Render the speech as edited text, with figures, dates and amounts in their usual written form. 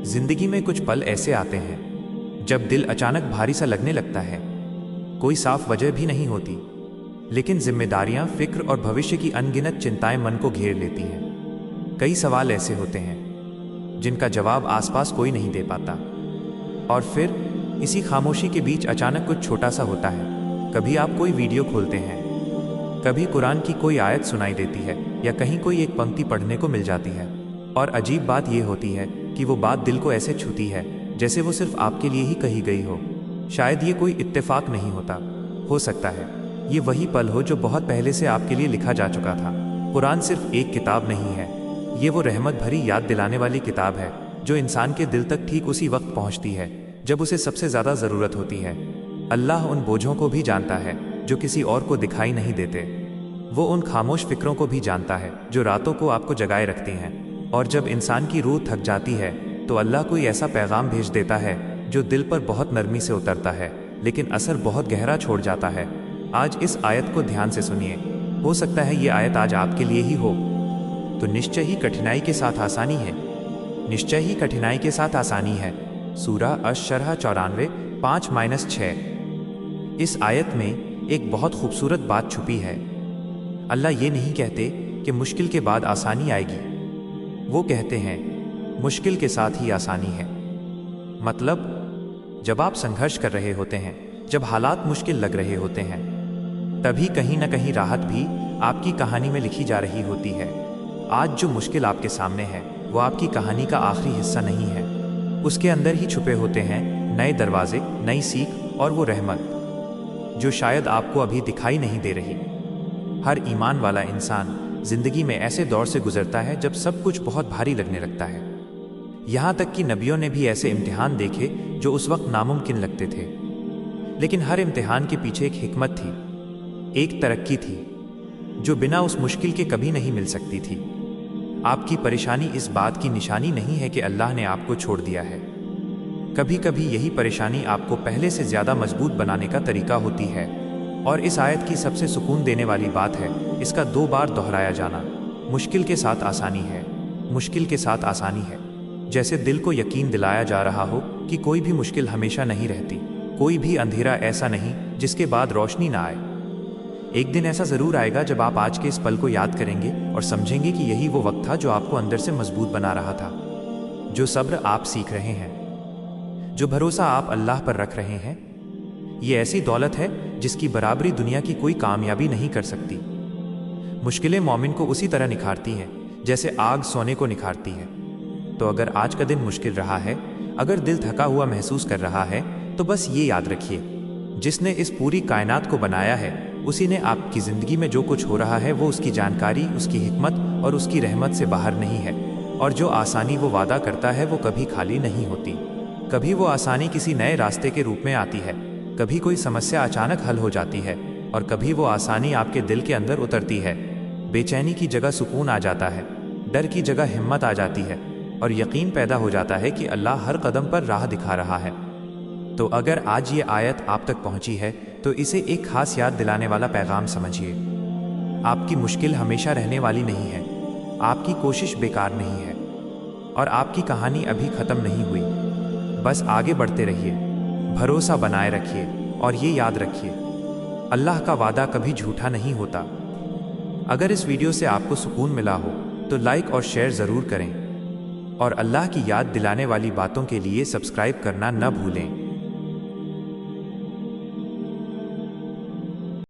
जिंदगी में कुछ पल ऐसे आते हैं जब दिल अचानक भारी सा लगने लगता है। कोई साफ वजह भी नहीं होती, लेकिन जिम्मेदारियां, फिक्र और भविष्य की अनगिनत चिंताएं मन को घेर लेती हैं। कई सवाल ऐसे होते हैं जिनका जवाब आसपास कोई नहीं दे पाता, और फिर इसी खामोशी के बीच अचानक कुछ छोटा सा होता है। कभी आप कोई वीडियो खोलते हैं, कभी कुरान की कोई आयत सुनाई देती है, या कहीं कोई एक पंक्ति पढ़ने को मिल जाती है, और अजीब बात यह होती है कि वो बात दिल को ऐसे छूती है जैसे वो सिर्फ आपके लिए ही कही गई हो। शायद ये कोई इत्तेफाक नहीं होता, हो सकता है ये वही पल हो जो बहुत पहले से आपके लिए लिखा जा चुका था। कुरान सिर्फ एक किताब नहीं है, ये वो रहमत भरी याद दिलाने वाली किताब है जो इंसान के दिल तक ठीक उसी वक्त पहुंचती है जब उसे सबसे ज़्यादा ज़रूरत होती है। अल्लाह उन बोझों को भी जानता है जो किसी और को दिखाई नहीं देते। वो उन खामोश फिक्रों को भी जानता है जो रातों को आपको जगाए रखती हैं। और जब इंसान की रूह थक जाती है तो अल्लाह कोई ऐसा पैगाम भेज देता है जो दिल पर बहुत नरमी से उतरता है, लेकिन असर बहुत गहरा छोड़ जाता है। आज इस आयत को ध्यान से सुनिए, हो सकता है ये आयत आज आपके लिए ही हो। तो निश्चय ही कठिनाई के साथ आसानी है, निश्चय ही कठिनाई के साथ आसानी है। सूरह अश-शरह 94 5-6। इस आयत में एक बहुत खूबसूरत बात छुपी है। अल्लाह ये नहीं कहते कि मुश्किल के बाद आसानी आएगी, वो कहते हैं मुश्किल के साथ ही आसानी है। मतलब जब आप संघर्ष कर रहे होते हैं, जब हालात मुश्किल लग रहे होते हैं, तभी कहीं ना कहीं राहत भी आपकी कहानी में लिखी जा रही होती है। आज जो मुश्किल आपके सामने है वो आपकी कहानी का आखिरी हिस्सा नहीं है, उसके अंदर ही छुपे होते हैं नए दरवाजे, नई सीख और वो रहमत जो शायद आपको अभी दिखाई नहीं दे रही। हर ईमान वाला इंसान जिंदगी में ऐसे दौर से गुजरता है जब सब कुछ बहुत भारी लगने लगता है। यहाँ तक कि नबियों ने भी ऐसे इम्तिहान देखे जो उस वक्त नामुमकिन लगते थे, लेकिन हर इम्तिहान के पीछे एक हिकमत थी, एक तरक्की थी जो बिना उस मुश्किल के कभी नहीं मिल सकती थी। आपकी परेशानी इस बात की निशानी नहीं है कि अल्लाह ने आपको छोड़ दिया है। कभी कभी यही परेशानी आपको पहले से ज़्यादा मजबूत बनाने का तरीका होती है। और इस आयत की सबसे सुकून देने वाली बात है इसका 2 बार दोहराया जाना। मुश्किल के साथ आसानी है, मुश्किल के साथ आसानी है। जैसे दिल को यकीन दिलाया जा रहा हो कि कोई भी मुश्किल हमेशा नहीं रहती, कोई भी अंधेरा ऐसा नहीं जिसके बाद रोशनी ना आए। एक दिन ऐसा ज़रूर आएगा जब आप आज के इस पल को याद करेंगे और समझेंगे कि यही वो वक्त था जो आपको अंदर से मजबूत बना रहा था। जो सब्र आप सीख रहे हैं, जो भरोसा आप अल्लाह पर रख रहे हैं, ये ऐसी दौलत है जिसकी बराबरी दुनिया की कोई कामयाबी नहीं कर सकती। मुश्किलें मोमिन को उसी तरह निखारती हैं जैसे आग सोने को निखारती है। तो अगर आज का दिन मुश्किल रहा है, अगर दिल थका हुआ महसूस कर रहा है, तो बस ये याद रखिए, जिसने इस पूरी कायनात को बनाया है उसी ने आपकी ज़िंदगी में जो कुछ हो रहा है वो उसकी जानकारी, उसकी हिकमत और उसकी रहमत से बाहर नहीं है। और जो आसानी वो वादा करता है वो कभी खाली नहीं होती। कभी वो आसानी किसी नए रास्ते के रूप में आती है, कभी कोई समस्या अचानक हल हो जाती है, और कभी वो आसानी आपके दिल के अंदर उतरती है। बेचैनी की जगह सुकून आ जाता है, डर की जगह हिम्मत आ जाती है, और यकीन पैदा हो जाता है कि अल्लाह हर कदम पर राह दिखा रहा है। तो अगर आज ये आयत आप तक पहुंची है तो इसे एक खास याद दिलाने वाला पैगाम समझिए। आपकी मुश्किल हमेशा रहने वाली नहीं है, आपकी कोशिश बेकार नहीं है, और आपकी कहानी अभी ख़त्म नहीं हुई। बस आगे बढ़ते रहिए, भरोसा बनाए रखिए, और ये याद रखिए, अल्लाह का वादा कभी झूठा नहीं होता। अगर इस वीडियो से आपको सुकून मिला हो तो लाइक और शेयर ज़रूर करें, और अल्लाह की याद दिलाने वाली बातों के लिए सब्सक्राइब करना न भूलें।